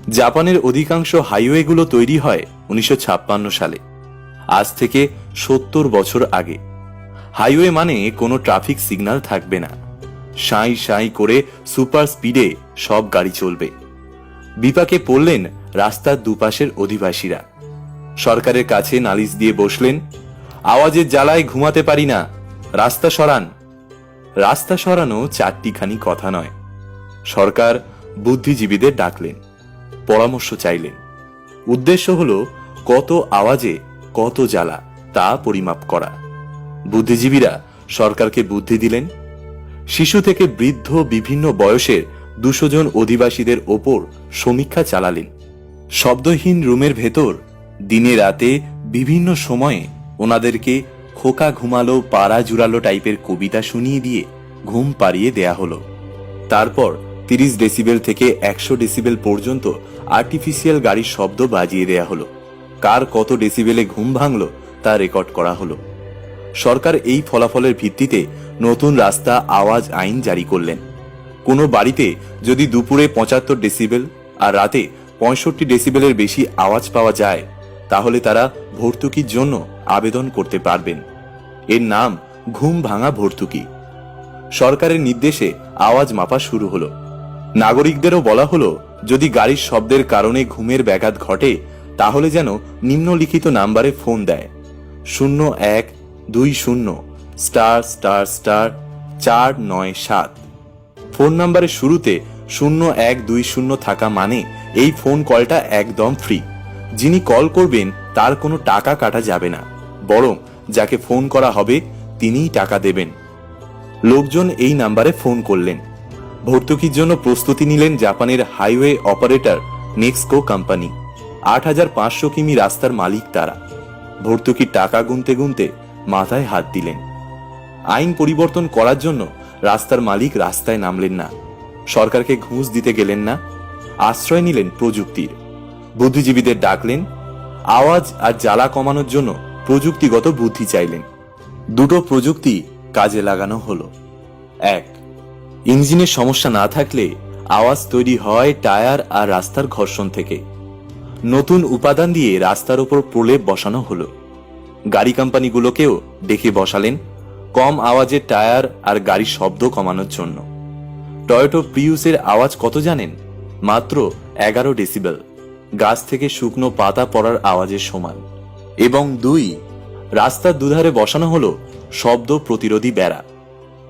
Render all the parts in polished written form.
জাপানের অধিকাংশ হাইওয়েগুলো তৈরি হয় 1956 সালে, আজ থেকে 70 বছর আগে। হাইওয়ে মানে কোনো ট্রাফিক সিগন্যাল থাকবে না, সাঁই সাঁই করে সুপার স্পিডে সব গাড়ি চলবে। বিপাকে পড়লেন রাস্তার দুপাশের অধিবাসীরা। সরকারের কাছে নালিশ দিয়ে বসলেন, আওয়াজের জ্বালায় ঘুমাতে পারি না, রাস্তা সরান। রাস্তা সরানো চারটিখানি কথা নয়। সরকার বুদ্ধিজীবীদের ডাকলেন, পরামর্শ চাইলেন। উদ্দেশ্য হলো কত আওয়াজে কত জ্বালা তা পরিমাপ করা। বুদ্ধিজীবীরা সরকারকে বুদ্ধি দিলেন। শিশু থেকে বৃদ্ধ বিভিন্ন বয়সের 200 জন অধিবাসীদের ওপর সমীক্ষা চালালেন। শব্দহীন রুমের ভেতর দিনে রাতে বিভিন্ন সময়ে ওনাদেরকে খোকা ঘুমালো পাড়া জুড়ালো টাইপের কবিতা শুনিয়ে দিয়ে ঘুম পাড়িয়ে দেয়া হলো। তারপর 30 ডেসিবেল থেকে 100 ডেসিবেল পর্যন্ত আর্টিফিশিয়াল গাড়ির শব্দ বাজিয়ে দেয়া হলো। কার কত ডেসিবেলে ঘুম ভাঙলো তা রেকর্ড করা হলো। সরকার এই ফলাফলের ভিত্তিতে নতুন রাস্তা আওয়াজ আইন জারি করলেন। কোনো বাড়িতে যদি দুপুরে 75 ডেসিবেল আর রাতে 65 ডেসিবেলের বেশি আওয়াজ পাওয়া যায়, তাহলে তারা ভর্তুকির জন্য আবেদন করতে পারবেন। এর নাম ঘুম ভাঙা ভর্তুকি। সরকারের নির্দেশে আওয়াজ মাপা শুরু হলো। নাগরিকদেরও বলা হলো, যদি গাড়ির শব্দের কারণে ঘুমের ব্যাঘাত ঘটে তাহলে যেন নিম্নলিখিত নাম্বারে ফোন দেয়, 0120****497। ফোন নাম্বারের শুরুতে 0120 থাকা মানে এই ফোন কলটা একদম ফ্রি। যিনি কল করবেন তার কোনো টাকা কাটা যাবে না, বরং যাকে ফোন করা হবে তিনিই টাকা দেবেন। লোকজন এই নাম্বারে ফোন করলেন। ভর্তুকির জন্য প্রস্তুতি নিলেন জাপানের হাইওয়ে অপারেটর নেক্সকো কোম্পানি। 8500 কিমি রাস্তার মালিক তারা। ভর্তুকির টাকা গুনতে গুনতে মাথায় হাত দিলেন। আইন পরিবর্তন করার জন্য রাস্তার মালিক রাস্তায় নামলেন না, সরকারকে ঘুষ দিতে গেলেন না, আশ্রয় নিলেন প্রযুক্তির। বুদ্ধিজীবীদের ডাকলেন, আওয়াজ আর জ্বালা কমানোর জন্য প্রযুক্তিগত বুদ্ধি চাইলেন। দুটো প্রযুক্তি কাজে লাগানো হলো। 1, ইঞ্জিনের সমস্যা না থাকলে আওয়াজ তৈরি হয় টায়ার আর রাস্তার ঘর্ষণ থেকে। নতুন উপাদান দিয়ে রাস্তার উপর প্রলেপ বসানো হলো। গাড়ি কোম্পানিগুলোকেও ডেকে বসালেন কম আওয়াজের টায়ার আর গাড়ির শব্দ কমানোর জন্য। টয়োটা প্রিউসের আওয়াজ কত জানেন? মাত্র 11 ডেসিবেল, গাছ থেকে শুকনো পাতা পড়ার আওয়াজের সমান। এবং 2, রাস্তার দুধারে বসানো হলো শব্দ প্রতিরোধী বেড়া।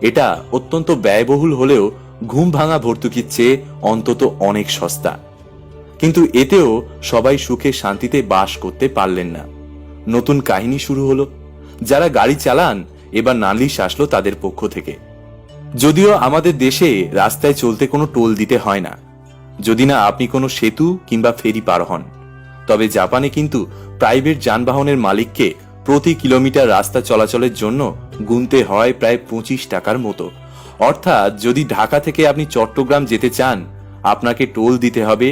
এটা অত্যন্ত ব্যয়বহুল হলেও ঘুম ভাঙা ভর্তুকির চেয়ে অন্তত অনেক সস্তা। কিন্তু এতেও সবাই সুখে শান্তিতে বাস করতে পারলেন না। নতুন কাহিনী শুরু হলো। যারা গাড়ি চালান এবার নালিশ আসলো তাদের পক্ষ থেকে। যদিও আমাদের দেশে রাস্তায় চলতে কোনো টোল দিতে হয় না, যদি না আপনি কোনো সেতু কিংবা ফেরি পার হন। তবে জাপানে কিন্তু প্রাইভেট যানবাহনের মালিককে প্রতি কিলোমিটার রাস্তা চলাচলের জন্য গুনতে হয় প্রায় 25 টাকার মতো। অর্থাৎ যদি ঢাকা থেকে আপনি চট্টগ্রাম যেতে চান, আপনাকে টোল দিতে হবে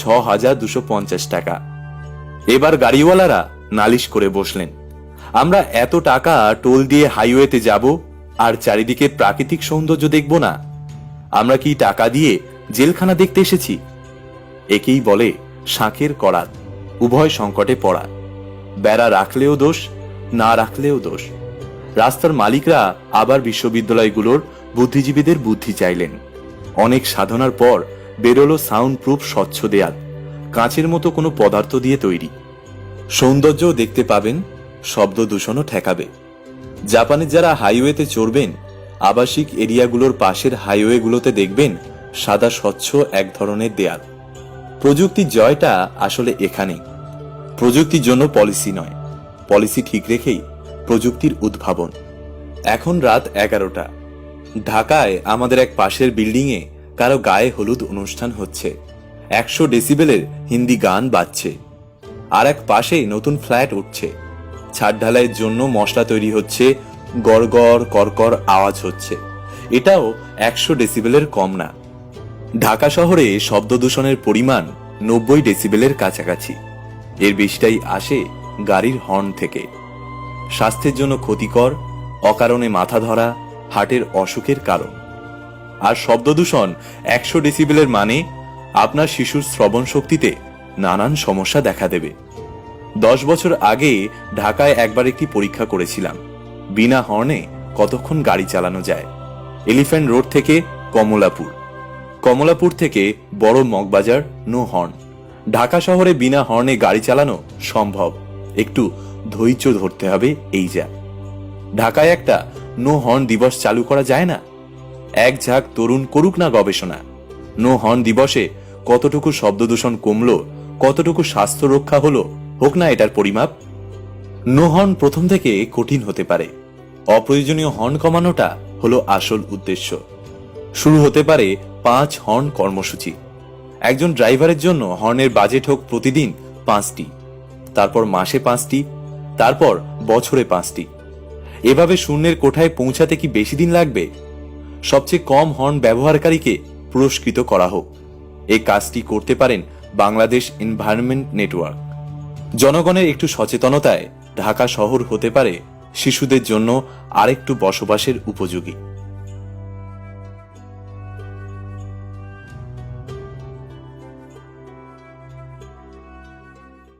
6250 টাকা। এবার গাড়িওয়ালারা নালিশ করে বসলেন, আমরা এত টাকা টোল দিয়ে হাইওয়েতে যাব আর চারিদিকে প্রাকৃতিক সৌন্দর্য দেখব না? আমরা কি টাকা দিয়ে জেলখানা দেখতে এসেছি? একেই বলে শাঁখের করাত, উভয় সংকটে পড়া। বেড়া রাখলেও দোষ, না রাখলেও দোষ। রাস্তার মালিকরা আবার বিশ্ববিদ্যালয়গুলোর বুদ্ধিজীবীদের বুদ্ধি চাইলেন। অনেক সাধনার পর বেরোলো সাউন্ড প্রুফ স্বচ্ছ দেয়াল, কাঁচের মতো কোনো পদার্থ দিয়ে তৈরি। সৌন্দর্যও দেখতে পাবেন, শব্দ দূষণও ঠেকাবে। জাপানে যারা হাইওয়েতে চড়বেন, আবাসিক এরিয়াগুলোর পাশের হাইওয়েগুলোতে দেখবেন সাদা স্বচ্ছ এক ধরনের দেয়াল। প্রযুক্তির জয়টা আসলে এখানেই। প্রযুক্তির জন্য পলিসি নয়, পলিসি ঠিক রেখেই প্রযুক্তির উদ্ভাবন। এখন রাত 11টা। ঢাকায় আমাদের এক পাশের বিল্ডিংয়ে কারো গায়ে হলুদ অনুষ্ঠান হচ্ছে। 100 ডেসিবেলের হিন্দি গান বাজছে। আর এক পাশে নতুন ফ্ল্যাট উঠছে। ছাদ ঢালাইয়ের জন্য মশলা তৈরি হচ্ছে, গড়গড় করকর আওয়াজ হচ্ছে। এটাও 100 ডেসিবেলের কম না। ঢাকা শহরে শব্দ দূষণের পরিমাণ 90 ডেসিবেলের কাছাকাছি। এর বেশিটাই আসে গাড়ির হর্ন থেকে। স্বাস্থ্যের জন্য ক্ষতিকর, অকারণে মাথা ধরা, হার্টের অসুখের কারণ। আর শব্দ দূষণ 100 ডেসিবেলের মানে আপনার শিশুর শ্রবণ শক্তিতে নানান সমস্যা দেখা দেবে। 10 বছর আগে ঢাকায় একবার একটি পরীক্ষা করেছিলাম, বিনা হর্নে কতক্ষণ গাড়ি চালানো যায়। এলিফ্যান্ট রোড থেকে কমলাপুর, কমলাপুর থেকে বড় মগবাজার, নো হর্ন। ঢাকা শহরে বিনা হর্নে গাড়ি চালানো সম্ভব, একটু ধৈর্য ধরতে হবে। এই যা ঢাকায় একটা নো হর্ন দিবস চালু করা যায় না? এক ঝাঁক তরুণ করুক না গবেষণা। নো হর্ন দিবসে কতটুকু শব্দদূষণ কমলো, কতটুকু স্বাস্থ্য রক্ষা হলো, হোক না এটার পরিমাপ। নো হর্ন প্রথম থেকে কঠিন হতে পারে, অপ্রয়োজনীয় হর্ন কমানোটা হলো আসল উদ্দেশ্য। শুরু হতে পারে 5 হর্ন কর্মসূচি। একজন ড্রাইভারের জন্য হর্নের বাজেট হোক প্রতিদিন 5টি, তারপর মাসে 5টি, তারপর বছরে 5টি। এভাবে শূন্যের কোঠায় পৌঁছাতে কি বেশি দিন লাগবে? সবচেয়ে কম হর্ন ব্যবহারকারীকে পুরস্কৃত করা হোক। এই কাজটি করতে পারেন বাংলাদেশ এনভায়রনমেন্ট নেটওয়ার্ক। জনগণের একটু সচেতনতায় ঢাকা শহর হতে পারে শিশুদের জন্য আরেকটু বসবাসের উপযোগী।